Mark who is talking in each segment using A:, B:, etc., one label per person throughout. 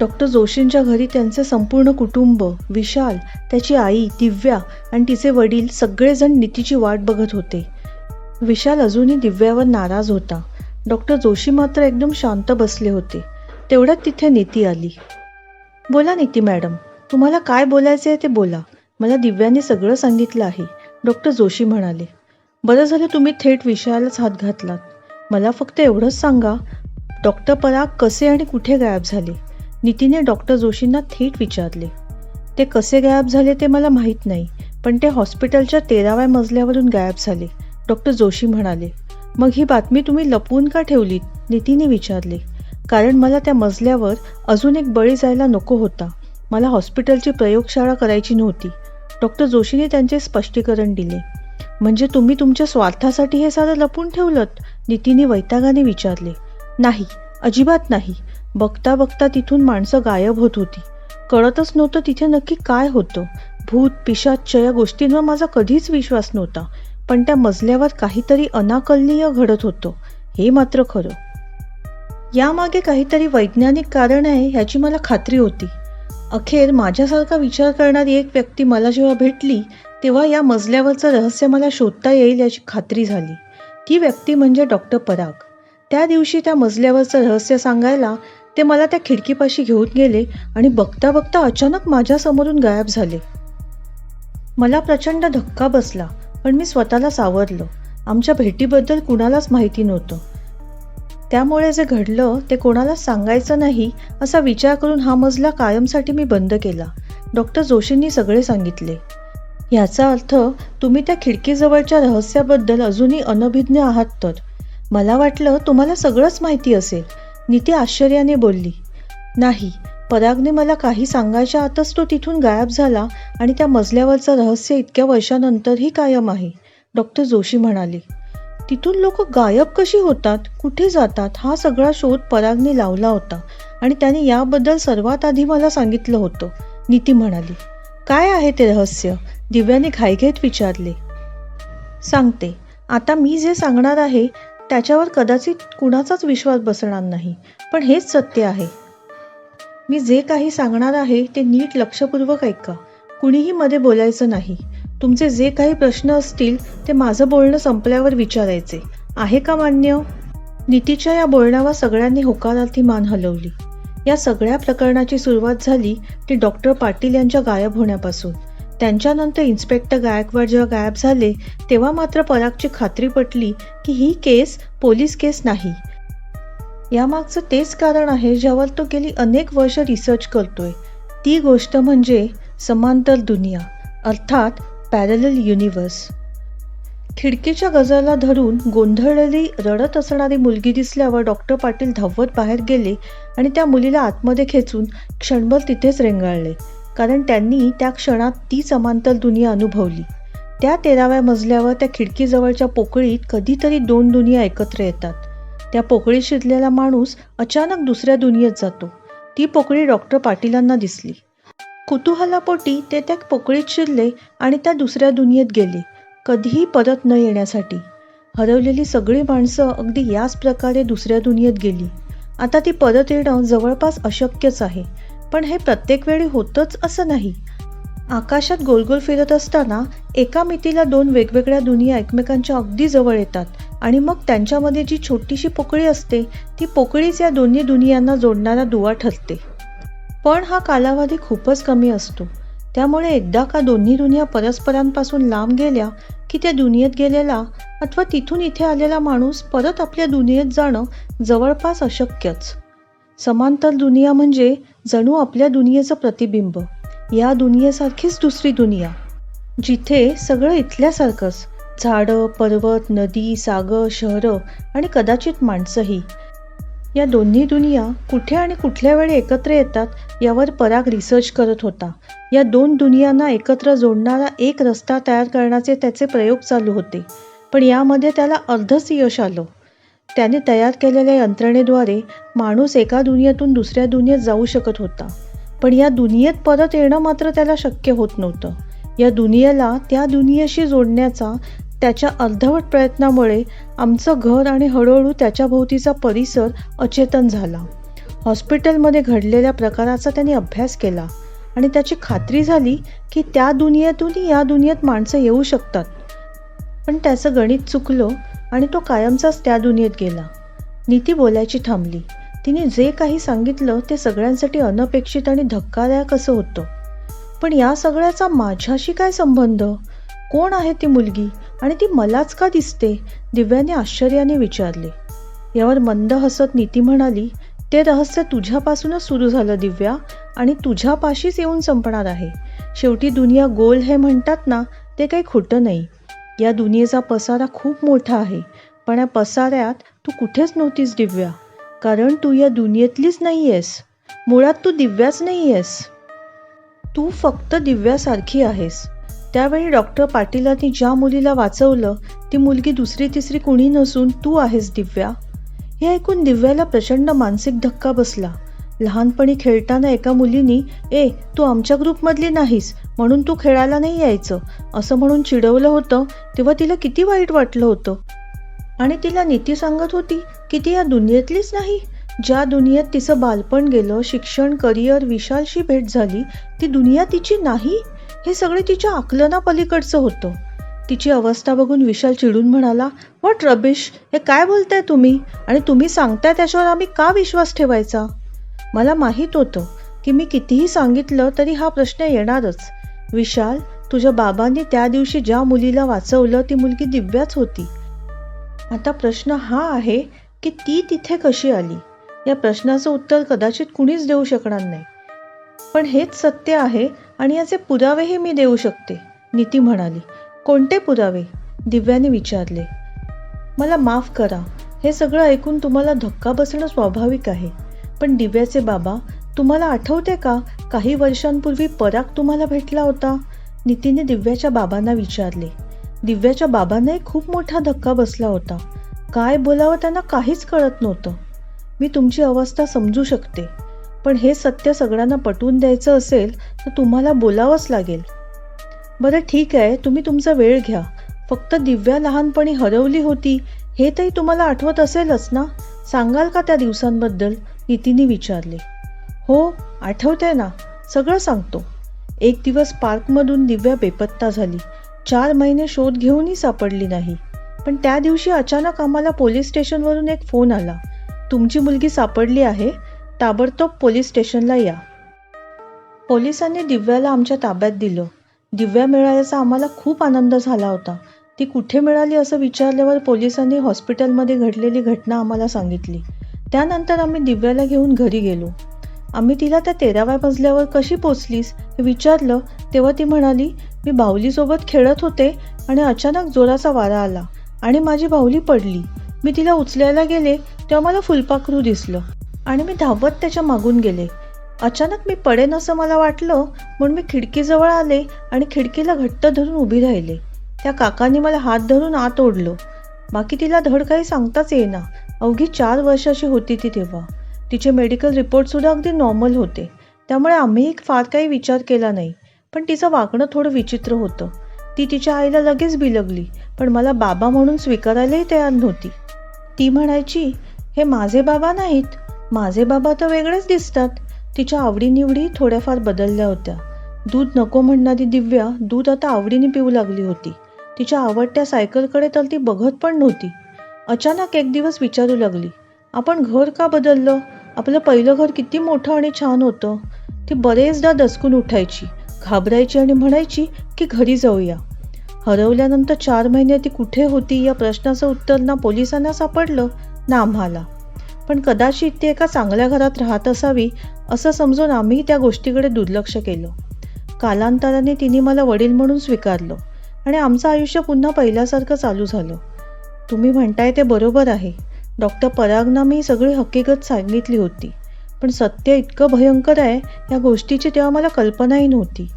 A: Doctor जोशींच्या घरी त्यांचे संपूर्ण कुटुंब, विशाल, त्याची आई दिव्या आणि तिचे वडील सगळेजण नीतीची वाट बघत होते. विशाल अजूनही दिव्यावर नाराज होता. डॉक्टर जोशी मात्र एकदम शांत बसले होते. तेवढ्यात तिथे नीती आली. बोला नीती मॅडम, तुम्हाला काय बोलायचे आहे ते बोला. मला दिव्याने सगळं सांगितलं आहे, डॉक्टर जोशी म्हणाले. बरं झालं तुम्ही थेट विषयालाच हात घातलात. मला फक्त एवढंच सांगा, डॉक्टर पराग कसे आणि कुठे गायब झाले? नीतीने डॉक्टर जोशींना थेट विचारले. ते कसे गायब झाले ते मला माहीत नाही, पण ते हॉस्पिटलच्या 13व्या मजल्यावरून गायब झाले, डॉक्टर जोशी म्हणाले. मग ही बातमी तुम्ही लपवून का ठेवलीत? नीतीने विचारले. कारण मला त्या मजल्यावर अजून एक बळी जायला नको होता. मला हॉस्पिटलची प्रयोगशाळा करायची नव्हती. डॉक्टर जोशीने त्यांचे स्पष्टीकरण दिले. म्हणजे तुम्ही तुमच्या स्वार्थासाठी हे सारं लपून ठेवलं? नीतीने वैतागाने विचारले. नाही, अजिबात नाही. बघता बघता तिथून माणसं गायब होत होती. कळतच नव्हतं तिथे नक्की काय होतं. भूत पिशाच या गोष्टींवर माझा कधीच विश्वास नव्हता, पण त्या मजल्यावर काहीतरी अनाकलनीय घडत होतं, हे मात्र खरं. यामागे काहीतरी वैज्ञानिक कारण आहे ह्याची मला खात्री होती. अखेर माझ्यासारखा विचार करणारी एक व्यक्ती मला जेव्हा भेटली तेव्हा या मजल्यावरचं रहस्य मला शोधता येईल याची खात्री झाली. ती व्यक्ती म्हणजे डॉक्टर पराग. त्या दिवशी त्या मजल्यावरचं रहस्य सांगायला ते मला त्या खिडकीपाशी घेऊन गेले आणि बघता बघता अचानक माझ्यासमोरून गायब झाले. मला प्रचंड धक्का बसला, पण मी स्वतःला सावरलं. आमच्या भेटीबद्दल कुणालाच माहिती नव्हतं. त्यामुळे जे घडलं ते कोणालाच सांगायचं नाही असा विचार करून हा मजला कायमसाठी मी बंद केला. डॉक्टर जोशींनी सगळे सांगितले. याचा अर्थ तुम्ही त्या खिडकीजवळच्या रहस्याबद्दल अजूनही अनभिज्ञ आहात तर? मला वाटलं तुम्हाला सगळंच माहिती असेल, नीती आश्चर्याने बोलली. नाही, परागने मला काही सांगायच्या आतच तो तिथून गायब झाला आणि त्या मजल्यावरचं रहस्य इतक्या वर्षानंतरही कायम आहे, डॉक्टर जोशी म्हणाले. तिथून लोक गायब कशी होतात, कुठे जातात, हा सगळा शोध परागने लावला होता आणि त्याने याबद्दल सर्वात आधी मला सांगितलं होतं, नीती म्हणाली. काय आहे ते रहस्य? दिव्याने घाईघाईत विचारले. सांगते. आता मी जे सांगणार आहे त्याच्यावर कदाचित कुणाचाच विश्वास बसणार नाही, पण हेच सत्य आहे. मी जे काही सांगणार आहे ते नीट लक्षपूर्वक ऐका. कुणीही मध्ये बोलायचं नाही. तुमचे जे काही प्रश्न असतील ते माझं बोलणं संपल्यावर विचारायचे. आहे का मान्य? नीतीच्या या बोलण्यावर सगळ्यांनी होकारार्थी मान हलवली. या सगळ्या प्रकरणाची सुरुवात झाली ती डॉक्टर पाटील यांच्या गायब होण्यापासून. त्यांच्यानंतर इन्स्पेक्टर गायकवाड जेव्हा गायब झाले तेव्हा मात्र परागची खात्री पटली की ही केस पोलीस केस नाही. यामागचं तेच कारण आहे ज्यावर तो गेली अनेक वर्ष रिसर्च करतोय. ती गोष्ट म्हणजे समांतर दुनिया, अर्थात पॅरलल युनिवर्स. खिडकीच्या गजराला धरून गोंधळलेली रडत असणारी मुलगी दिसल्यावर डॉक्टर पाटील धावत बाहेर गेले आणि त्या मुलीला आतमध्ये खेचून क्षणभर तिथेच रेंगाळले, कारण त्यांनी त्या क्षणात ती समांतर दुनिया अनुभवली. त्या 13व्या मजल्यावर त्या खिडकीजवळच्या पोकळीत कधीतरी 2 दुनिया एकत्र येतात. त्या पोकळीत शिरलेला माणूस अचानक दुसऱ्या दुनियेत जातो. ती पोकळी डॉक्टर पाटीलांना दिसली. कुतूहलापोटी ते त्या पोकळीत शिरले आणि त्या दुसऱ्या दुनियेत गेले, कधीही परत न येण्यासाठी. हरवलेली सगळी माणसं अगदी याच प्रकारे दुसऱ्या दुनियेत गेली. आता ती परत येणं जवळपास अशक्यच आहे, पण हे प्रत्येक वेळी होतंच असं नाही. आकाशात गोलगोल फिरत असताना एका मितीला 2 वेगवेगळ्या दुनिया एकमेकांच्या अगदी जवळ येतात आणि मग त्यांच्यामध्ये जी छोटीशी पोकळी असते ती पोकळीच या दोन्ही दुनियांना जोडणारा दुवा ठरते. पण हा कालावधी खूपच कमी असतो. त्यामुळे एकदा का दोन्ही दुनिया परस्परांपासून लांब गेल्या की त्या दुनियेत गेलेला अथवा तिथून इथे आलेला माणूस परत आपल्या दुनियेत जाणं जवळपास अशक्यच. समांतर दुनिया म्हणजे जणू आपल्या दुनियेचं प्रतिबिंब. या दुनियेसारखीच दुसरी दुनिया, जिथे सगळं इथल्यासारखंच, झाडं, पर्वत, नदी, सागर, शहरं आणि कदाचित माणसंही. या दोन्ही दुनिया कुठे आणि कुठल्या वेळी एकत्र येतात यावर पराग रिसर्च करत होता. या 2 दुनियांना एकत्र जोडणारा एक रस्ता तयार करण्याचे त्याचे प्रयोग चालू होते, पण यामध्ये त्याला अर्धच यश आलं. त्याने तयार केलेल्या यंत्रणेद्वारे माणूस एका दुनियेतून दुसऱ्या दुनियेत जाऊ शकत होता, पण या दुनियेत परत येणं मात्र त्याला शक्य होत नव्हतं. या दुनियेला त्या दुनियेशी जोडण्याचा त्याच्या अर्धवट प्रयत्नामुळे आमचं घर आणि हळूहळू त्याच्या भोवतीचा परिसर अचेतन झाला. हॉस्पिटलमध्ये घडलेल्या प्रकाराचा त्यांनी अभ्यास केला आणि त्याची खात्री झाली की त्या दुनियेतूनही या दुनियेत माणसं येऊ शकतात. पण त्याचं गणित चुकलं आणि तो कायमचाच त्या दुनियेत गेला. नीती बोलायची थांबली. तिने जे काही सांगितलं ते सगळ्यांसाठी अनपेक्षित आणि धक्कादायक असं होतं. पण या सगळ्याचा माझ्याशी काय संबंध? कोण आहे ती मुलगी आणि ती मलाच का दिसते? दिव्याने आश्चर्याने विचारले. यावर मंद हसत नीती म्हणाली, ते रहस्य तुझ्यापासूनच सुरू झालं दिव्या, आणि तुझ्यापाशीच येऊन संपणार आहे. शेवटी दुनिया गोल हे म्हणतात ना, ते काही खोटं नाही. या दुनियेचा पसारा खूप मोठा आहे, पण या पसाऱ्यात तू कुठेच नव्हतीस दिव्या, कारण तू या दुनियेतलीच नाही आहेस. मुळात तू दिव्याच नाही आहेस. तू फक्त दिव्यासारखी आहेस. त्यावेळी डॉक्टर पाटीलांनी ज्या मुलीला वाचवलं ती मुलगी दुसरी तिसरी कुणी नसून तू आहेस दिव्या. हे ऐकून दिव्याला प्रचंड मानसिक धक्का बसला. लहानपणी खेळताना एका मुलीनी तू आमच्या ग्रुपमधली नाहीस म्हणून तू खेळायला नाही यायचं असं म्हणून चिडवलं होतं, तेव्हा तिला किती वाईट वाटलं होतं. आणि तिला नीती सांगत होती की ती या दुनियेतलीच नाही. ज्या दुनियेत तिचं बालपण गेलं, शिक्षण, करिअर, विशालशी भेट झाली, ती दुनिया तिची नाही. हे सगळे तिच्या आकलनापलीकडचं होतं. तिची अवस्था बघून विशाल चिडून म्हणाला, व्हॉट रबिश, हे काय बोलताय तुम्ही? आणि तुम्ही सांगताय त्याच्यावर आम्ही का विश्वास ठेवायचा? मला माहीत होतं की मी कितीही सांगितलं तरी हा प्रश्न येणारच. विशाल, तुझ्या बाबांनी त्या दिवशी ज्या मुलीला वाचवलं ती मुलगी दिव्याच होती. आता प्रश्न हा आहे की ती तिथे कशी आली? या प्रश्नाचं उत्तर कदाचित कुणीच देऊ शकणार नाही, पण हेच सत्य आहे आणि याचे पुरावेही मी देऊ शकते, नीती म्हणाली. कोणते पुरावे? दिव्याने विचारले. मला माफ करा, हे सगळं ऐकून तुम्हाला धक्का बसणं स्वाभाविक आहे, पण दिव्याचे बाबा, तुम्हाला आठवते का काही वर्षांपूर्वी पराग तुम्हाला भेटला होता? नीतीने दिव्याच्या बाबांना विचारले. दिव्याच्या बाबांनाही खूप मोठा धक्का बसला होता. काय बोलावं त्यांना काहीच कळत नव्हतं. मी तुमची अवस्था समजू शकते, पण हे सत्य सगळ्यांना पटवून द्यायचं असेल तर तुम्हाला बोलावंच लागेल. बरं ठीक आहे, तुम्ही तुमचा वेळ घ्या. फक्त दिव्या लहानपणी हरवली होती हे तरी तुम्हाला आठवत असेलच ना? सांगाल का त्या दिवसांबद्दल? नीतीने विचारले. हो, आठवतंय ना, सगळं सांगतो. एक दिवस पार्कमधून दिव्या बेपत्ता झाली. 4 महिने शोध घेऊनही सापडली नाही. पण त्या दिवशी अचानक आम्हाला पोलीस स्टेशनवरून एक फोन आला, तुमची मुलगी सापडली आहे, ताबडतोब पोलीस स्टेशनला या. पोलिसांनी दिव्याला आमच्या ताब्यात दिलं. दिव्या मिळाल्याचा आम्हाला खूप आनंद झाला होता. ती कुठे मिळाली असं विचारल्यावर पोलिसांनी हॉस्पिटलमध्ये घडलेली घटना आम्हाला सांगितली. त्यानंतर आम्ही दिव्याला घेऊन घरी गेलो. आम्ही तिला त्या 13व्या मजल्यावर कशी पोचलीस हे विचारलं, तेव्हा ती म्हणाली, मी बाहुलीसोबत खेळत होते आणि अचानक जोराचा वारा आला आणि माझी बाहुली पडली. मी तिला उचलायला गेले तेव्हा मला फुलपाखरू दिसलं आणि मी धावत त्याच्या मागून गेले. अचानक मी पडेन असं मला वाटलं म्हणून मी खिडकीजवळ आले आणि खिडकीला घट्ट धरून उभी राहिले. त्या काकांनी मला हात धरून आत ओढलं. बाकी तिला धड काही सांगताच येईना. अवघी 4 वर्षाची होती ती तेव्हा. तिचे मेडिकल रिपोर्टसुद्धा अगदी नॉर्मल होते, त्यामुळे आम्हीही फार काही विचार केला नाही. पण तिचं वागणं थोडं विचित्र होतं. ती तिच्या आईला लगेच बिलगली, पण मला बाबा म्हणून स्वीकारायलाही तयार नव्हती. ती म्हणायची, हे माझे बाबा नाहीत, माझे बाबा तर वेगळेच दिसतात. तिच्या आवडीनिवडी थोड्याफार बदलल्या होत्या. दूध नको म्हणणारी दिव्या दूध आता आवडीने पिऊ लागली होती. तिच्या आवडत्या सायकलकडे तर ती बघत पण नव्हती. अचानक एक दिवस विचारू लागली, आपण घर का बदललं? आपलं पहिलं घर किती मोठं आणि छान होतं. ती बरेचदा दचकून उठायची, घाबरायची आणि म्हणायची की घरी जाऊया. हरवल्यानंतर 4 महिने ती कुठे होती या प्रश्नाचं उत्तर ना पोलिसांना सापडलं ना आम्हाला. पण कदाचित ती एका चांगल्या घरात राहत असावी असं समजून आम्ही त्या गोष्टीकडे दुर्लक्ष केलं. कालांतराने तिने मला वडील म्हणून स्वीकारलं आणि आमचं आयुष्य पुन्हा पहिल्यासारखं चालू झालं. तुम्ही म्हणताय ते बरोबर आहे. डॉक्टर परागना मी सगळी हकीकत सांगितली होती, पण सत्य इतकं भयंकर आहे या गोष्टीची तेव्हा मला कल्पनाही नव्हती.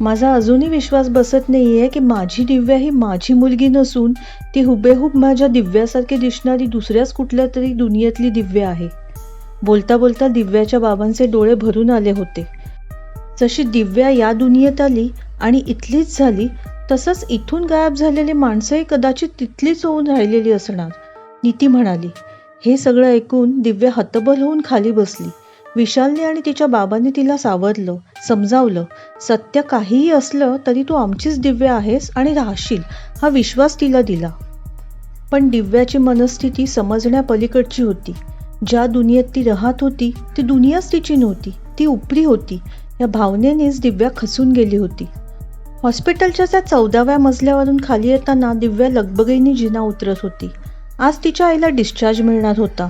A: माझा अजूनही विश्वास बसत नाही आहे की माझी दिव्या ही माझी मुलगी नसून ती हुबेहूब माझ्या दिव्यासारखी दिसणारी दुसऱ्याच कुठल्या तरी दुनियेतली दिव्या आहे. बोलता बोलता दिव्याच्या बाबांचे डोळे भरून आले होते. जशी दिव्या या दुनियेत आली आणि इथलीच झाली, तसंच इथून गायब झालेली माणसंही कदाचित तिथलीच होऊन राहिलेली असणार, नीती म्हणाली. हे सगळं ऐकून दिव्या हतबल होऊन खाली बसली. विशालने आणि तिच्या बाबांनी तिला सावरलं, समजावलं. सत्य काहीही असलं तरी तू आमचीच दिव्या आहेस आणि राहशील, हा विश्वास तिला दिला. पण दिव्याची मनस्थिती समजण्यापलीकडची होती. ज्या दुनियेत ती राहत होती ती दुनियाच तिची नव्हती, ती उपरी होती. या भावनेनेच दिव्या खचून गेली होती. हॉस्पिटलच्या त्या 14व्या मजल्यावरून खाली येताना दिव्या लगबगीने जिना उतरत होती. आज तिच्या आईला डिस्चार्ज मिळणार होता.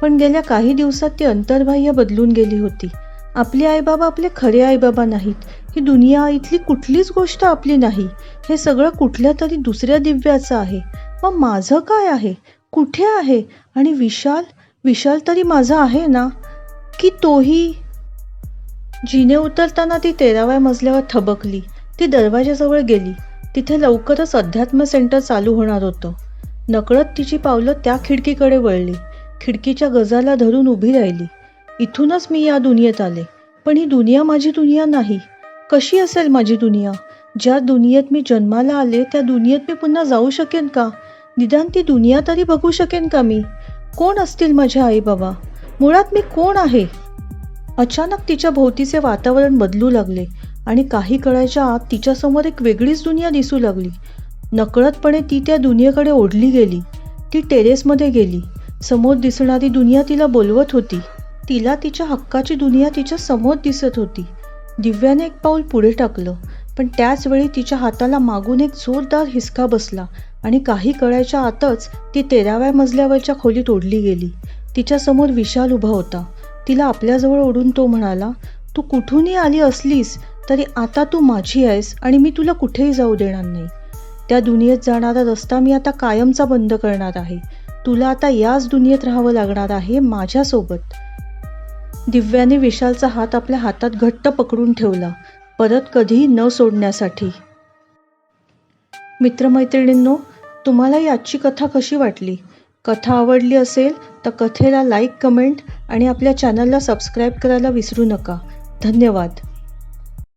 A: पण गेल्या काही दिवसात ती अंतर्बाह्य बदलून गेली होती. आपले आईबाबा आपले खरे आईबाबा नाहीत. ही दुनिया, इथली कुठलीच गोष्ट आपली नाही. हे सगळं कुठल्या तरी दुसऱ्या दिव्याचं आहे. मग माझं काय आहे, कुठे आहे? आणि विशाल तरी माझा आहे ना, की तोही? जिने उतरताना ती 13व्या मजल्यावर थबकली. ती दरवाजाजवळ गेली. तिथे लवकरच अध्यात्म सेंटर चालू होणार होतं. नकळत तिची पावलं त्या खिडकीकडे वळली. खिडकीच्या गजाला धरून उभी राहिली. इथूनच मी या दुनियेत आले, पण ही दुनिया माझी दुनिया नाही. कशी असेल माझी दुनिया? ज्या दुनियेत मी जन्माला आले त्या दुनियेत मी पुन्हा जाऊ शकेन का? निदान ती दुनिया तरी बघू शकेन का मी? कोण असतील माझे आई बाबा? मुळात मी कोण आहे? अचानक तिच्या भोवतीचे वातावरण बदलू लागले आणि काही कळायच्या आत तिच्यासमोर एक वेगळीच दुनिया दिसू लागली. नकळतपणे ती त्या दुनियेकडे ओढली गेली. ती टेरेसमध्ये गेली. समोर दिसणारी दुनिया तिला बोलवत होती. तिला तिच्या हक्काची दुनिया तिच्या समोर दिसत होती. दिव्याने एक पाऊल पुढे टाकलं, पण त्याच वेळी तिच्या हाताला मागून एक जोरदार हिसका बसला आणि काही कळायच्या आतच ती 13व्या मजल्यावरच्या खोलीत ओढली गेली. तिच्यासमोर विशाल उभा होता. तिला आपल्याजवळ ओढून तो म्हणाला, तू कुठूनही आली असलीस तरी आता तू माझी आहेस आणि मी तुला कुठेही जाऊ देणार नाही. त्या दुनियेत जाणारा रस्ता मी आता कायमचा बंद करणार आहे. तुला आता याच दुनियेत राहावं लागणार आहे माझ्यासोबत. दिव्याने विशालचा हात आपल्या हातात घट्ट पकडून ठेवला, परत कधीही न सोडण्यासाठी. मित्रमैत्रिणींनो, तुम्हाला आजची कथा कशी वाटली? कथा आवडली असेल तर कथेला लाईक, कमेंट आणि आपल्या चॅनलला सबस्क्राईब करायला विसरू नका. धन्यवाद.